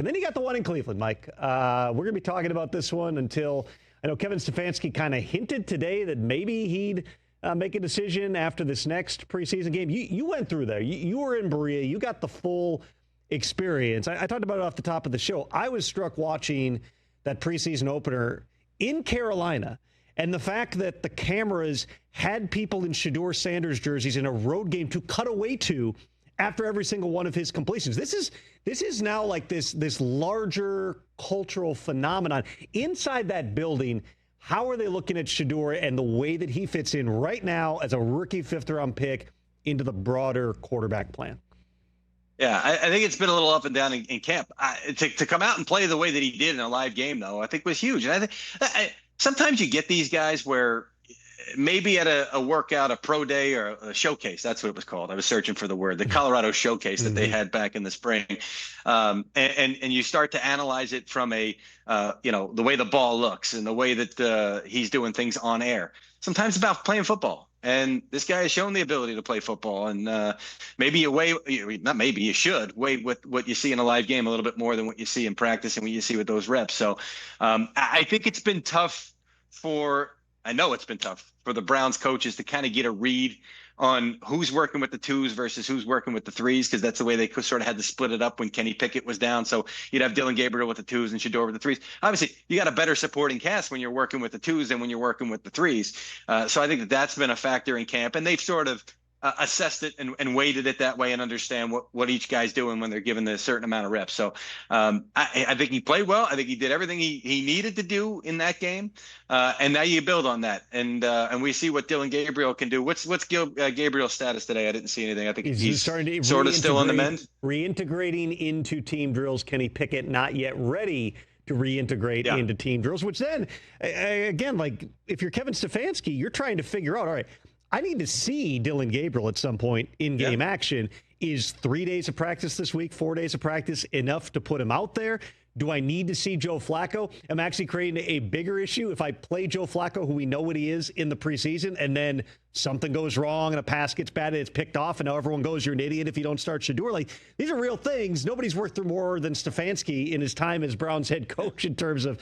And then you got the one in Cleveland, Mike. We're going to be talking about this one until I know Kevin Stefanski kind of hinted today that maybe he'd make a decision after this next preseason game. You went through there. You were in Berea. You got the full experience. I talked about it off the top of the show. I was struck watching that preseason opener in Carolina and the fact that the cameras had people in Shedeur Sanders jerseys in a road game to cut away to after every single one of his completions. This is now like this larger cultural phenomenon. Inside that building, how are they looking at Shedeur and the way that he fits in right now as a rookie fifth-round pick into the broader quarterback plan? Yeah, I think it's been a little up and down in camp. To come out and play the way that he did in a live game, though, I think was huge. And I think sometimes you get these guys where maybe at a workout, a pro day, or a showcase. That's what it was called. I was searching for the word, the Colorado showcase that they had back in the spring. And you start to analyze it from the way the ball looks and the way that he's doing things on air. Sometimes it's about playing football. And this guy has shown the ability to play football. And maybe you should weigh with what you see in a live game a little bit more than what you see in practice and what you see with those reps. So I think it's been tough I know it's been tough for the Browns coaches to kind of get a read on who's working with the twos versus who's working with the threes, because that's the way they sort of had to split it up when Kenny Pickett was down. So you'd have Dillon Gabriel with the twos and Shedeur with the threes. Obviously, you got a better supporting cast when you're working with the twos than when you're working with the threes. So I think that's been a factor in camp, and they've sort of assessed it and weighted it that way and understand what each guy's doing when they're given a certain amount of reps. So I think he played well. I think he did everything he needed to do in that game. And now you build on that. And we see what Dillon Gabriel can do. What's Gabriel's status today? I didn't see anything. I think he's starting to sort of still on the mend. Reintegrating into team drills. Kenny Pickett not yet ready to reintegrate into team drills, which then, again, like if you're Kevin Stefanski, you're trying to figure out, all right, I need to see Dillon Gabriel at some point in game action. Is 3 days of practice this week, 4 days of practice enough to put him out there? Do I need to see Joe Flacco? I'm actually creating a bigger issue if I play Joe Flacco, who we know what he is, in the preseason, and then something goes wrong and a pass gets bad and it's picked off, and now everyone goes, you're an idiot if you don't start Shedeur. Like, these are real things. Nobody's worked through more than Stefanski in his time as Browns head coach in terms of,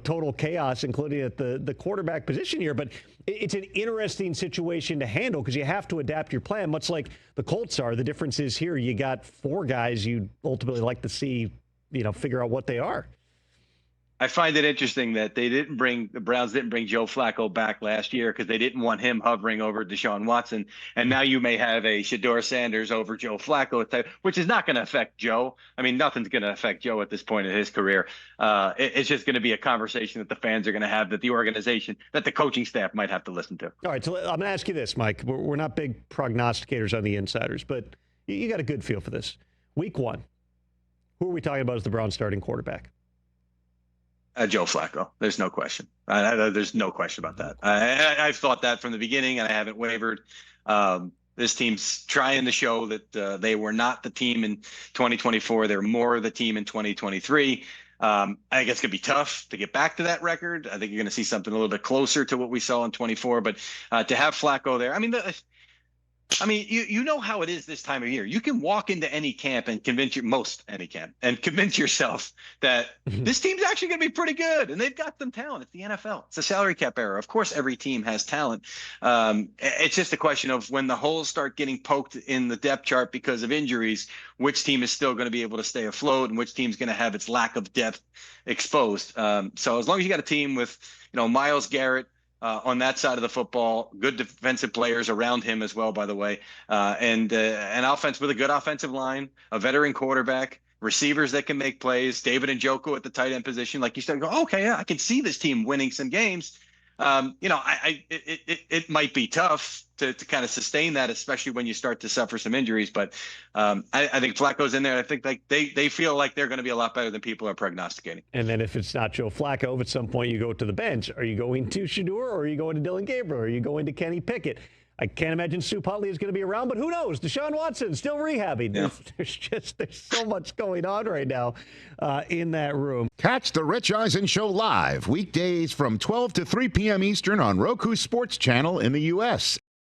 total chaos, including at the quarterback position here. But it's an interesting situation to handle because you have to adapt your plan, much like the Colts are. The difference is here you got 4 guys you'd ultimately like to see figure out what they are. I find it interesting that the Browns didn't bring Joe Flacco back last year because they didn't want him hovering over Deshaun Watson. And now you may have a Shedeur Sanders over Joe Flacco, which is not going to affect Joe. I mean, nothing's going to affect Joe at this point in his career. It's just going to be a conversation that the fans are going to have, that the organization, that the coaching staff might have to listen to. All right, so I'm going to ask you this, Mike. We're not big prognosticators on the insiders, but you got a good feel for this. Week 1. Who are we talking about as the Browns starting quarterback? Joe Flacco. There's no question. There's no question about that. I've thought that from the beginning, and I haven't wavered. This team's trying to show that they were not the team in 2024. They're more the team in 2023. I think it's going to be tough to get back to that record. I think you're going to see something a little bit closer to what we saw in 24. But to have Flacco there, you know how it is this time of year. You can walk into any camp and convince yourself that this team's actually going to be pretty good, and they've got some talent. It's the NFL. It's a salary cap era. Of course, every team has talent. It's just a question of when the holes start getting poked in the depth chart because of injuries, which team is still going to be able to stay afloat and which team's going to have its lack of depth exposed. So as long as you got a team with, Myles Garrett, on that side of the football, good defensive players around him as well, by the way, and an offense with a good offensive line, a veteran quarterback, receivers that can make plays, David Njoku at the tight end position. Like, you start to go, okay, yeah, I can see this team winning some games. It might be tough to kind of sustain that, especially when you start to suffer some injuries. But I think Flacco's in there. I think they feel like they're going to be a lot better than people are prognosticating. And then if it's not Joe Flacco, if at some point you go to the bench, are you going to Shedeur, or are you going to Dillon Gabriel? Or are you going to Kenny Pickett? I can't imagine Sue Putley is going to be around, but who knows? Deshaun Watson still rehabbing. Yeah. There's so much going on right now in that room. Catch the Rich Eisen Show live weekdays from 12 to 3 p.m. Eastern on Roku Sports Channel in the U.S.